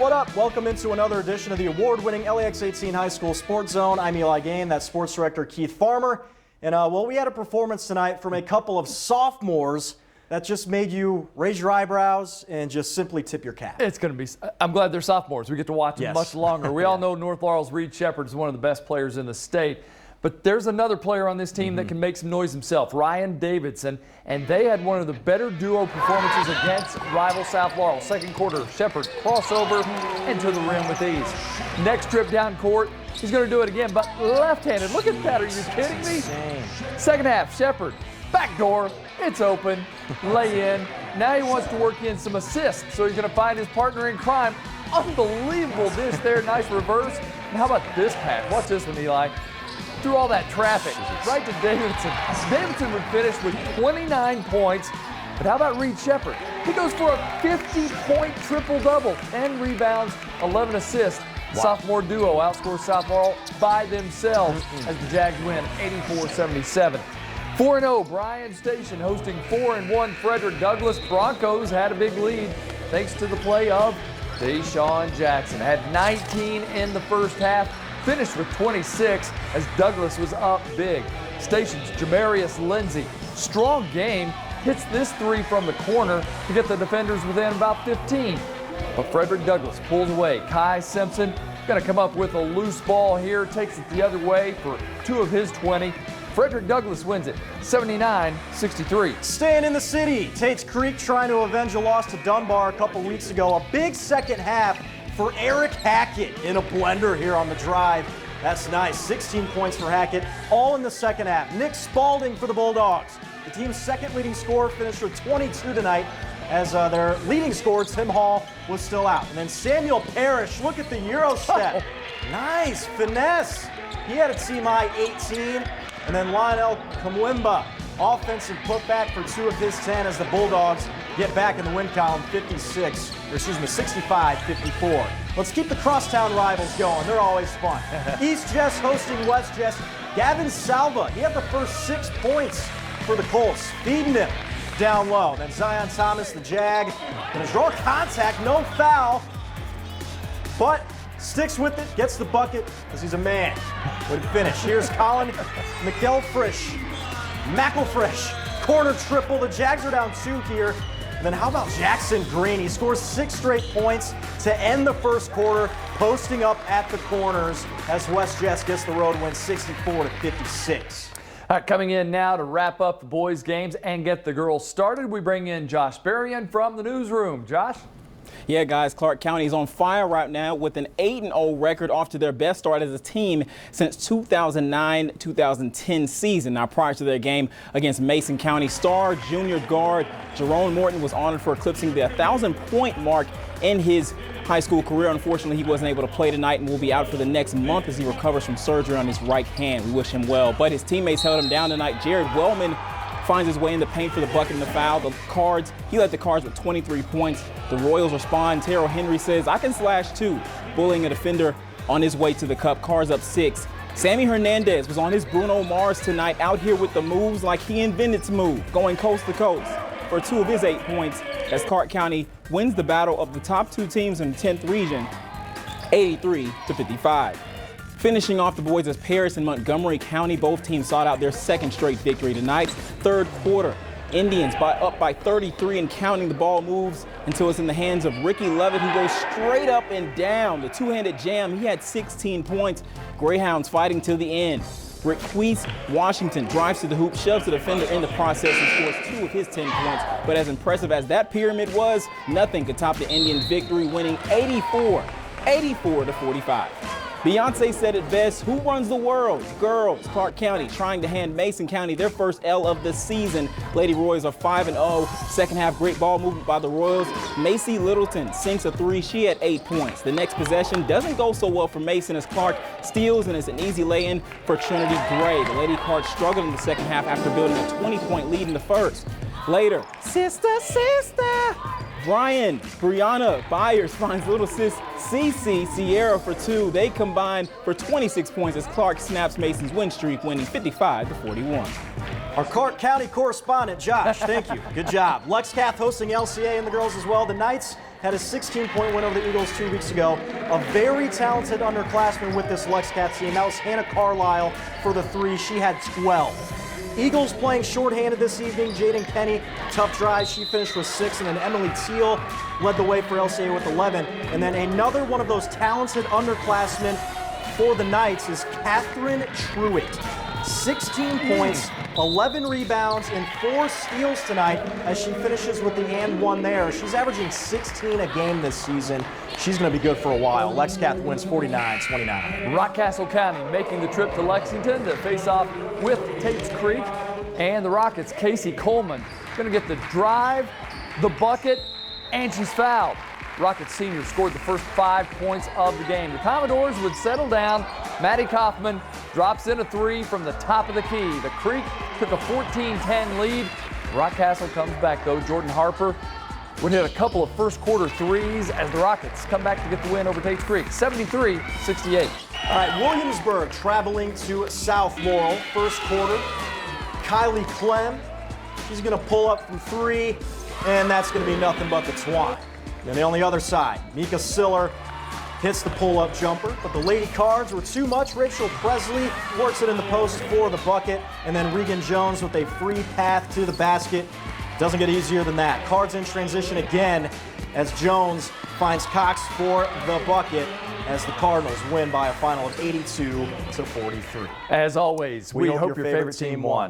What up? Welcome into another edition of the award-winning LAX 18 High School Sports Zone. I'm Eli Gain, that's sports director Keith Farmer. And well, we had a performance tonight from a couple of sophomores that just made you raise your eyebrows and just simply tip your cap. It's going to be, I'm glad they're sophomores. We get to watch them much longer. We all know North Laurel's Reed Shepherd is one of the best players in the state. But there's another player on this team that can make some noise himself, Ryan Davidson, and they had one of the better duo performances against rival South Laurel. Second quarter, Shepherd crossover into the rim with ease. Next trip down court, he's going to do it again, but left-handed. Look at that, are you kidding me? Second half, Shepherd, back door, it's open, lay in. Now he wants to work in some assists, so he's going to find his partner in crime. Unbelievable dish there, nice reverse. And how about this pass? Watch this one, Eli. Through all that traffic, right to Davidson. Davidson would finish with 29 points, but how about Reed Shepherd? He goes for a 50-point triple-double, 10 rebounds, 11 assists. Wow. Sophomore duo outscores South Laurel by themselves as the Jags win 84-77. 4-0 Bryan Station hosting 4-1 Frederick Douglass. Broncos had a big lead thanks to the play of Deshaun Jackson. Had 19 in the first half. Finished with 26 as Douglass was up big. Station's Jamarius Lindsay, strong game, hits this three from the corner to get the defenders within about 15. But Frederick Douglass pulls away. Kai Simpson going to come up with a loose ball here, takes it the other way for 2 of his 20. Frederick Douglass wins it, 79-63. Staying in the city, Tate's Creek trying to avenge a loss to Dunbar a couple weeks ago. A big second half for Eric Hackett in a blender here on the drive. That's nice. 16 points for Hackett, all in the second half. Nick Spalding for the Bulldogs. The team's second leading scorer finished with 22 tonight as their leading scorer, Tim Hall, was still out. And then Samuel Parrish, look at the Euro step. Nice finesse. He had a team high 18. And then Lionel Kamwimba, offensive putback for 2 of his 10 as the Bulldogs get back in the win column 65-54. Let's keep the crosstown rivals going. They're always fun. East Jess hosting West Jess. Gavin Salva, he had the first 6 points for the Colts, feeding him down low. Then Zion Thomas, the Jag, gonna draw contact, no foul, but sticks with it, gets the bucket because he's a man. Way to finish. Here's Colin McElfresh. Corner triple. The Jags are down 2 here. And then how about Jackson Green? He scores 6 straight points to end the first quarter, posting up at the corners as West Jess gets the road win 64-56. Coming in now to wrap up the boys' games and get the girls started, we bring in Josh Berrien from the newsroom. Josh? Yeah, guys, Clark County is on fire right now with an 8-0 record, off to their best start as a team since 2009-2010 season. Now, prior to their game against Mason County, star junior guard Jerome Morton was honored for eclipsing the 1,000-point mark in his high school career. Unfortunately, he wasn't able to play tonight and will be out for the next month as he recovers from surgery on his right hand. We wish him well. But his teammates held him down tonight. Jared Wellman finds his way in the paint for the bucket and the foul. He led the Cards with 23 points. The Royals respond. Terrell Henry says, I can slash too, bullying a defender on his way to the cup. Cards up 6. Sammy Hernandez was on his Bruno Mars tonight, out here with the moves like he invented to move, going coast to coast for 2 of his 8 points as Clark County wins the battle of the top 2 teams in the 10th region, 83-55. Finishing off the boys as Paris and Montgomery County, both teams sought out their 2nd straight victory tonight. Third quarter, Indians up by 33 and counting. The ball moves until it's in the hands of Ricky Levitt, who goes straight up and down. The two-handed jam, he had 16 points. Greyhounds fighting till the end. Rick Queese Washington drives to the hoop, shoves the defender in the process and scores 2 of his 10 points. But as impressive as that pyramid was, nothing could top the Indians' victory, winning 84-45. Beyonce said it best, who runs the world? Girls. Clark County trying to hand Mason County their first L of the season. Lady Royals are 5-0. Second half, great ball movement by the Royals. Macy Littleton sinks a 3. She had 8 points. The next possession doesn't go so well for Mason as Clark steals, and it's an easy lay-in for Trinity Gray. The Lady Cards struggled in the second half after building a 20-point lead in the first. Later, sister. Brianna Byers finds little sis Cece Sierra for 2. They combine for 26 points as Clark snaps Mason's win streak, winning 55-41. Our Clark County correspondent, Josh, thank you. Good job. Lexcath hosting LCA and the girls as well. The Knights had a 16-point win over the Eagles 2 weeks ago. A very talented underclassman with this Lexcat team. That was Hannah Carlisle for the 3. She had 12. Eagles playing shorthanded this evening. Jaden Kenny, tough drive. She finished with 6, and then Emily Teal led the way for LCA with 11. And then another one of those talented underclassmen for the Knights is Catherine Truitt. 16 points, 11 rebounds, and 4 steals tonight as she finishes with the and 1 there. She's averaging 16 a game this season. She's going to be good for a while. Lexcat wins 49-29. Rockcastle County making the trip to Lexington to face off with Tate's Creek. And the Rockets' Casey Coleman going to get the drive, the bucket, and she's fouled. Rockets senior scored the first 5 points of the game. The Commodores would settle down. Maddie Kaufman drops in a 3 from the top of the key. The Creek took a 14-10 lead. Rockcastle comes back though. Jordan Harper would hit a couple of first quarter threes as the Rockets come back to get the win over Tate's Creek, 73-68. All right, Williamsburg traveling to South Laurel. First quarter, Kylie Clem, she's going to pull up from 3, and that's going to be nothing but the twine. And on the other side, Mika Siller hits the pull-up jumper, but the Lady Cards were too much. Rachel Presley works it in the post for the bucket, and then Regan Jones with a free path to the basket. Doesn't get easier than that. Cards in transition again as Jones finds Cox for the bucket as the Cardinals win by a final of 82-43. As always, we hope your favorite team won.